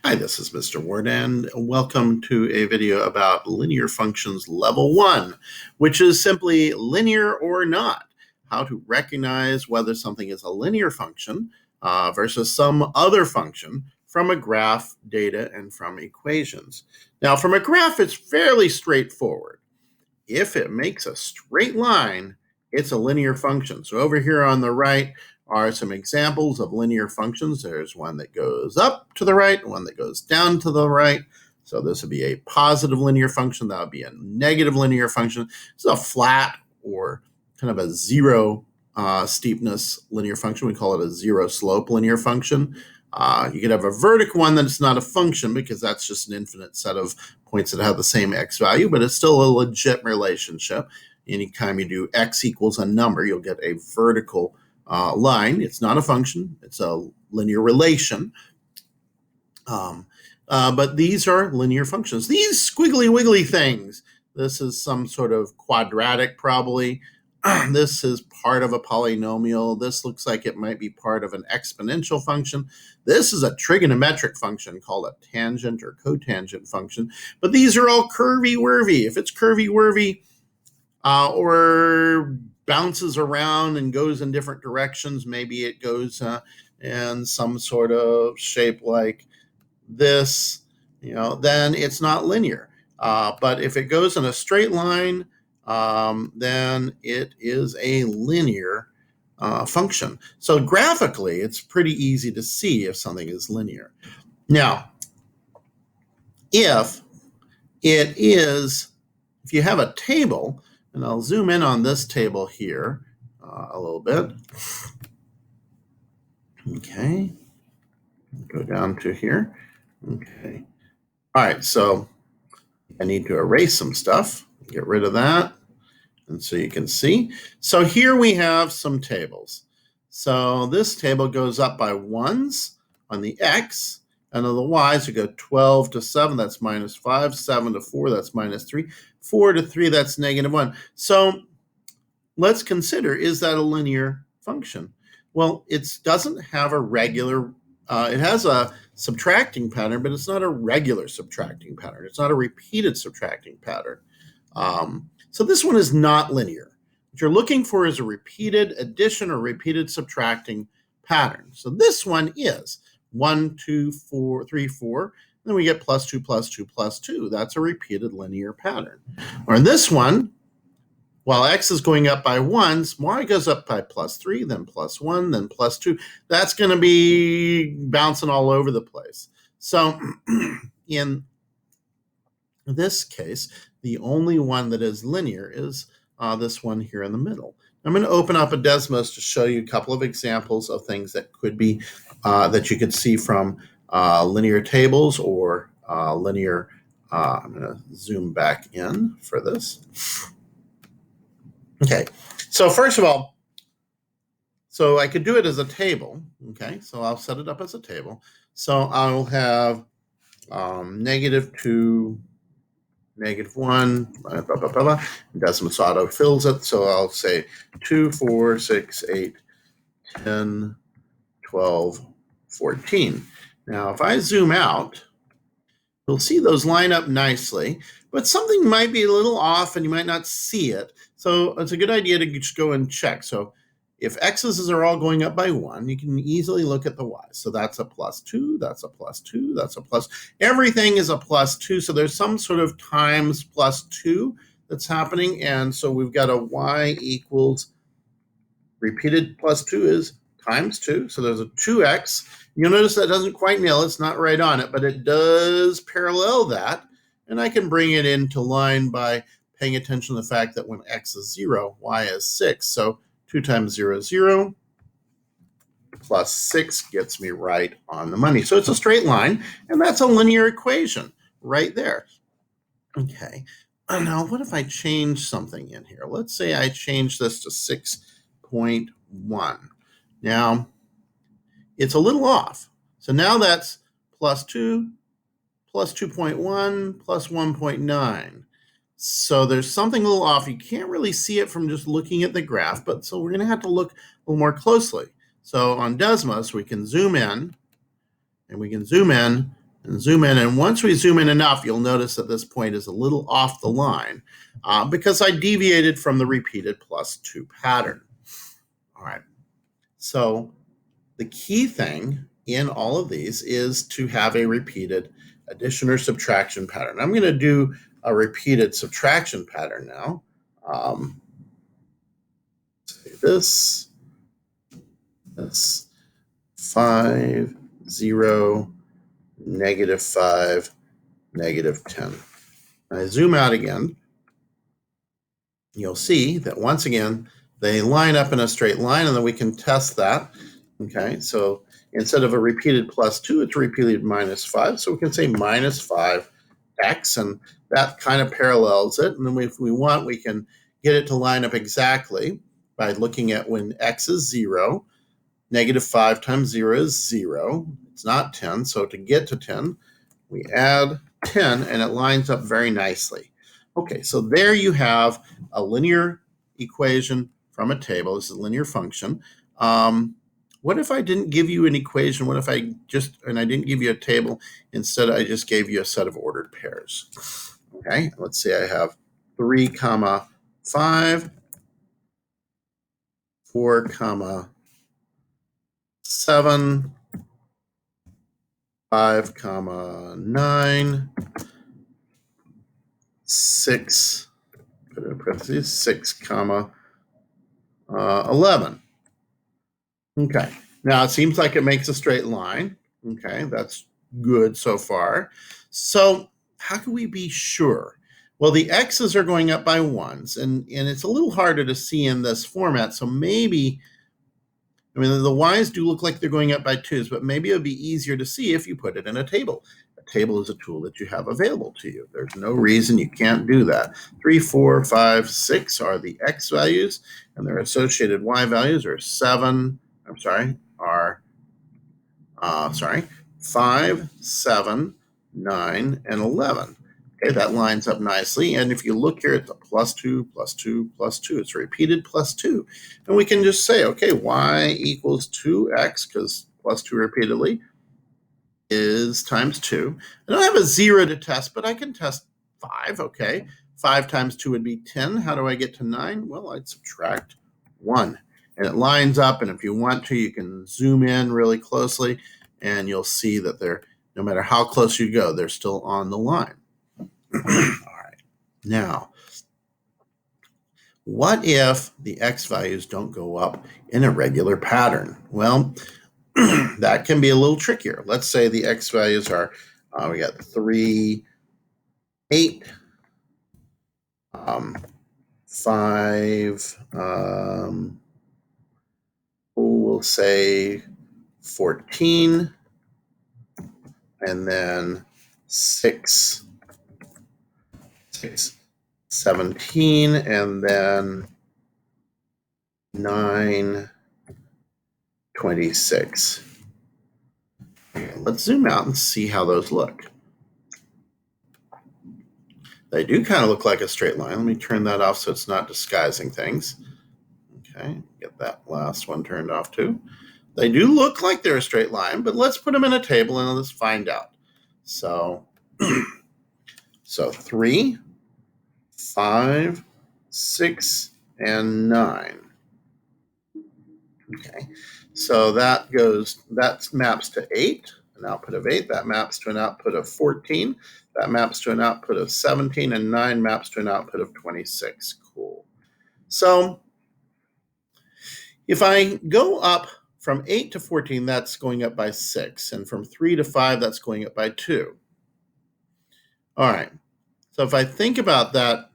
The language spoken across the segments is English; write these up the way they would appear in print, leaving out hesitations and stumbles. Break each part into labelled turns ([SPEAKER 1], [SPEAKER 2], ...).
[SPEAKER 1] Hi, this is Mr. Ward, and welcome to a video about linear functions level 1, which is simply linear or not, how to recognize whether something is a linear function versus some other function from a graph, data, and from equations. Now, from a graph, it's fairly straightforward. If it makes a straight line, it's a linear function. So over here on the right are some examples of linear functions. There's one that goes up to the right, one that goes down to the right. So this would be a positive linear function. That would be a negative linear function. It's a flat or kind of a zero steepness linear function. We call it a zero slope linear function. You could have a vertical one that's not a function because that's just an infinite set of points that have the same x value, but it's still a legit relationship. Anytime you do x equals a number, you'll get a vertical line. It's not a function. It's a linear relation. But these are linear functions. These squiggly wiggly things, this is some sort of quadratic probably. This is part of a polynomial. This looks like it might be part of an exponential function. This is a trigonometric function called a tangent or cotangent function. But these are all curvy-wurvy. If it's curvy-wurvy or bounces around and goes in different directions, maybe it goes in some sort of shape like this, then it's not linear. But if it goes in a straight line, then it is a linear function. So graphically, it's pretty easy to see if something is linear. Now, if you have a table, and I'll zoom in on this table here a little bit. Okay, go down to here. Okay, all right, so I need to erase some stuff, get rid of that. And so you can see. So here we have some tables. So this table goes up by ones on the x, and on the y's, you go 12 to 7, that's minus 5, 7 to 4, that's minus 3, 4 to 3, that's negative 1. So let's consider, is that a linear function? Well, it doesn't have a regular, it has a subtracting pattern, but it's not a regular subtracting pattern. It's not a repeated subtracting pattern. So this one is not linear. What you're looking for is a repeated addition or repeated subtracting pattern. So this one is 1, 2, 4, 3, 4. Then we get plus 2, plus 2, plus 2. That's a repeated linear pattern. Or in this one, while x is going up by ones, y goes up by plus 3, then plus 1, then plus 2. That's going to be bouncing all over the place. So in this case, the only one that is linear is this one here in the middle. I'm going to open up a Desmos to show you a couple of examples of things that could be, that you could see from linear tables or linear, I'm going to zoom back in for this. Okay, so first of all, so I could do it as a table, okay? So I'll set it up as a table. So I'll have negative 2, negative 1, blah, blah, blah, blah. Desmos auto fills it. So I'll say 2, 4, 6, 8, 10, 12, 14. Now, if I zoom out, you'll see those line up nicely, but something might be a little off and you might not see it. So it's a good idea to just go and check. So if x's are all going up by 1, you can easily look at the y's. So that's a plus 2, that's a plus 2, that's a plus. Everything is a plus 2. So there's some sort of times plus 2 that's happening. And so we've got a y equals repeated plus 2 is times 2. So there's a 2x. You'll notice that doesn't quite nail. It's not right on it, but it does parallel that. And I can bring it into line by paying attention to the fact that when x is 0, y is 6. So 2 times 0 is 0, plus 6 gets me right on the money. So it's a straight line, and that's a linear equation right there. Okay, now what if I change something in here? Let's say I change this to 6.1. Now, it's a little off. So now that's plus 2, plus 2.1, plus 1.9. So there's something a little off. You can't really see it from just looking at the graph, but so we're going to have to look a little more closely. So on Desmos, we can zoom in, and we can zoom in and zoom in. And once we zoom in enough, you'll notice that this point is a little off the line because I deviated from the repeated +2 pattern. All right. So the key thing in all of these is to have a repeated addition or subtraction pattern. I'm going to do a repeated subtraction pattern now. Say this, 5, 0, -5, -10. I zoom out again. You'll see that once again, they line up in a straight line, and then we can test that. Okay, so instead of a repeated +2, it's repeated -5. So we can say -5x, and that kind of parallels it. And then if we want, we can get it to line up exactly by looking at when x is 0. -5 times 0 is 0. It's not 10. So to get to 10, we add 10, and it lines up very nicely. Okay, so there you have a linear equation from a table. This is a linear function. What if I didn't give you an equation? What if I didn't give you a table? Instead, I just gave you a set of ordered pairs. Okay, let's say I have 3, 5, 4, 7, 5, 9, 6, put it in parentheses, 6, 11. Okay, now it seems like it makes a straight line. Okay, that's good so far. So how can we be sure? Well, the x's are going up by 1s, and it's a little harder to see in this format. So maybe, I mean, the y's do look like they're going up by 2s, but maybe it would be easier to see if you put it in a table. A table is a tool that you have available to you. There's no reason you can't do that. 3, 4, 5, 6 are the x values, and their associated y values are 5, 7, 9, and 11. Okay, that lines up nicely. And if you look here at the +2, +2, +2, it's repeated +2. And we can just say, okay, y equals 2x, because +2 repeatedly is times 2. I don't have a 0 to test, but I can test 5, okay? 5 times 2 would be 10. How do I get to 9? Well, I'd subtract 1. And it lines up, and if you want to, you can zoom in really closely, and you'll see that no matter how close you go, they're still on the line. All right. Now, what if the x values don't go up in a regular pattern? Well, that can be a little trickier. Let's say the x values are, we got 3, 8, 5, we'll say 14, and then 6, 17, and then 9, 26. Okay, let's zoom out and see how those look. They do kind of look like a straight line. Let me turn that off so it's not disguising things. Okay, get that last one turned off too. They do look like they're a straight line, but let's put them in a table and let's find out. So, 3, 5, 6, and 9. Okay, so that maps to 8, an output of 8. That maps to an output of 14. That maps to an output of 17, and 9 maps to an output of 26. Cool. So if I go up from 8 to 14, that's going up by 6. And from 3 to 5, that's going up by 2. All right. So if I think about that,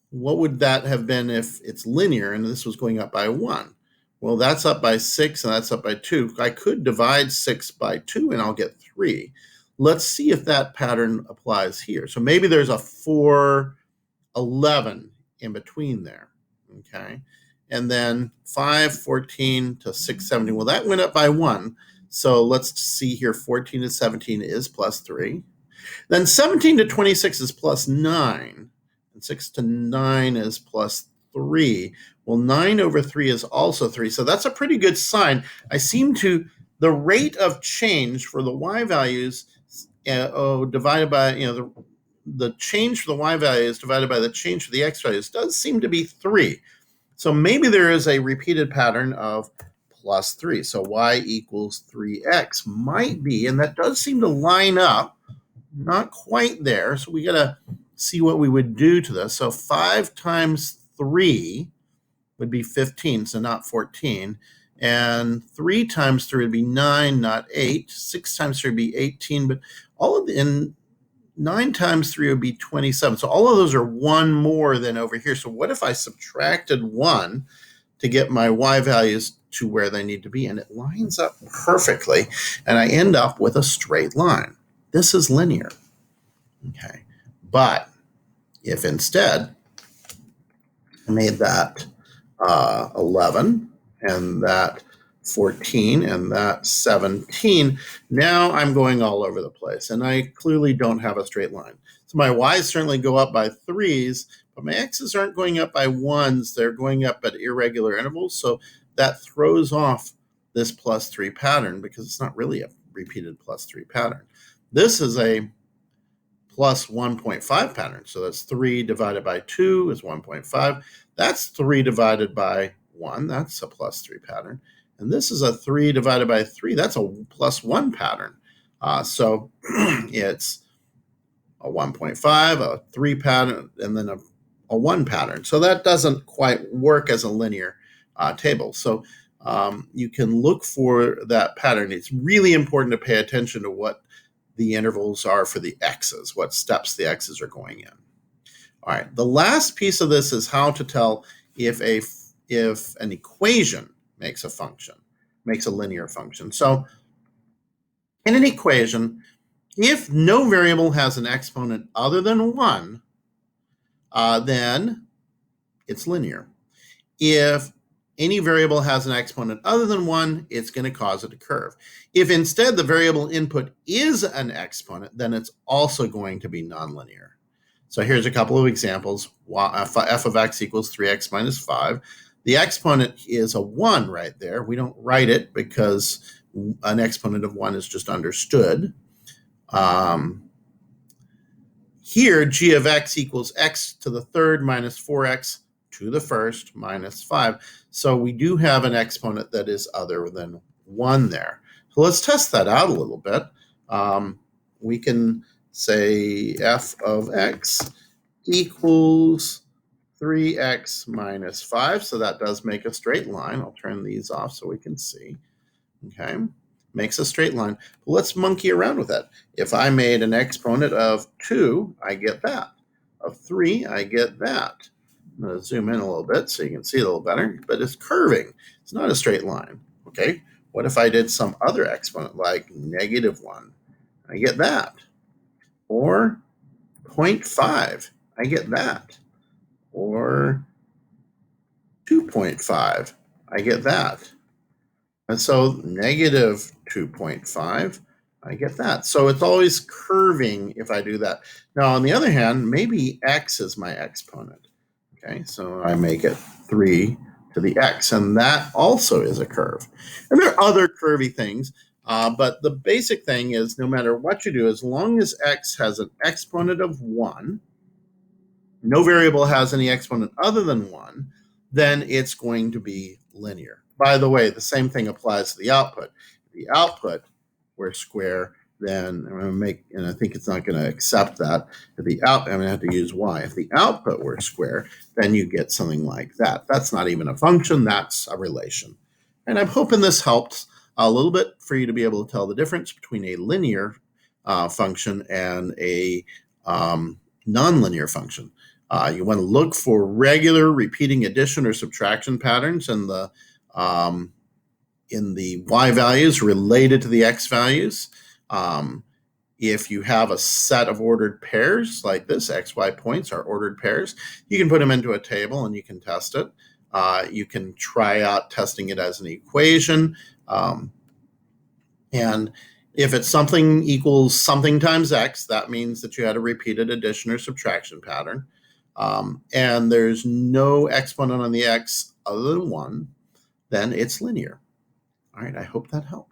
[SPEAKER 1] what would that have been if it's linear and this was going up by 1? Well, that's up by 6 and that's up by 2. I could divide 6 by 2 and I'll get 3. Let's see if that pattern applies here. So maybe there's a 4, 11 in between there. Okay. And then 5, 14 to 6, 17. Well, that went up by 1. So let's see here. 14 to 17 is plus 3. Then 17 to 26 is plus 9. And 6 to 9 is plus 3. Well, 9 over 3 is also 3. So that's a pretty good sign. The rate of change for the y values divided by, the change for the y values divided by the change for the x values does seem to be 3. So maybe there is a repeated pattern of plus 3. So y equals 3x might be, and that does seem to line up, not quite there. So we got to see what we would do to this. So 5 times 3 would be 15, so not 14. And 3 times 3 would be 9, not 8. 6 times 3 would be 18. But all of the, and 9 times 3 would be 27. So all of those are 1 more than over here. So what if I subtracted 1 to get my y values to where they need to be? And it lines up perfectly. And I end up with a straight line. This is linear. Okay. But if instead I made that 11 and that 14 and that 17, now I'm going all over the place, and I clearly don't have a straight line. So my y's certainly go up by 3s, but my x's aren't going up by 1s. They're going up at irregular intervals, so that throws off this plus 3 pattern because it's not really a repeated plus 3 pattern. This is a plus 1.5 pattern, so that's 3 divided by 2 is 1.5. That's 3 divided by 1. That's a plus 3 pattern. And this is a 3 divided by 3. That's a plus 1 pattern. So it's a 1.5, a 3 pattern, and then a 1 pattern. So that doesn't quite work as a linear table. So you can look for that pattern. It's really important to pay attention to what the intervals are for the x's, what steps the x's are going in. All right, the last piece of this is how to tell if an equation makes a linear function. So in an equation, if no variable has an exponent other than 1, then it's linear. If any variable has an exponent other than 1, it's going to cause it to curve. If instead the variable input is an exponent, then it's also going to be nonlinear. So here's a couple of examples. F of x equals 3x minus 5. The exponent is a 1 right there. We don't write it because an exponent of 1 is just understood. Here, g of x equals x to the third minus 4x to the first minus 5. So we do have an exponent that is other than 1 there. So let's test that out a little bit. We can say f of x equals 3x minus 5. So that does make a straight line. I'll turn these off so we can see. Okay, makes a straight line. But let's monkey around with that. If I made an exponent of 2, I get that. Of 3, I get that. I'm going to zoom in a little bit so you can see a little better, but it's curving. It's not a straight line. Okay, what if I did some other exponent like -1? I get that. Or 0.5, I get that. Or 2.5, I get that. And so -2.5, I get that. So it's always curving if I do that. Now, on the other hand, maybe x is my exponent. Okay, so I make it 3 to the x, and that also is a curve. And there are other curvy things, but the basic thing is no matter what you do, as long as x has an exponent of 1, no variable has any exponent other than 1, then it's going to be linear. By the way, the same thing applies to the output. If the output were square, then I'm going to make, and I think it's not going to accept that. If the I'm going to have to use y. If the output were square, then you get something like that. That's not even a function, that's a relation. And I'm hoping this helps a little bit for you to be able to tell the difference between a linear function and a nonlinear function. You want to look for regular repeating addition or subtraction patterns in the y values related to the x values. If you have a set of ordered pairs like this, xy points are ordered pairs, you can put them into a table and you can test it. You can try out testing it as an equation. And if it's something equals something times x, that means that you had a repeated addition or subtraction pattern. And there's no exponent on the x other than 1, then it's linear. All right, I hope that helped.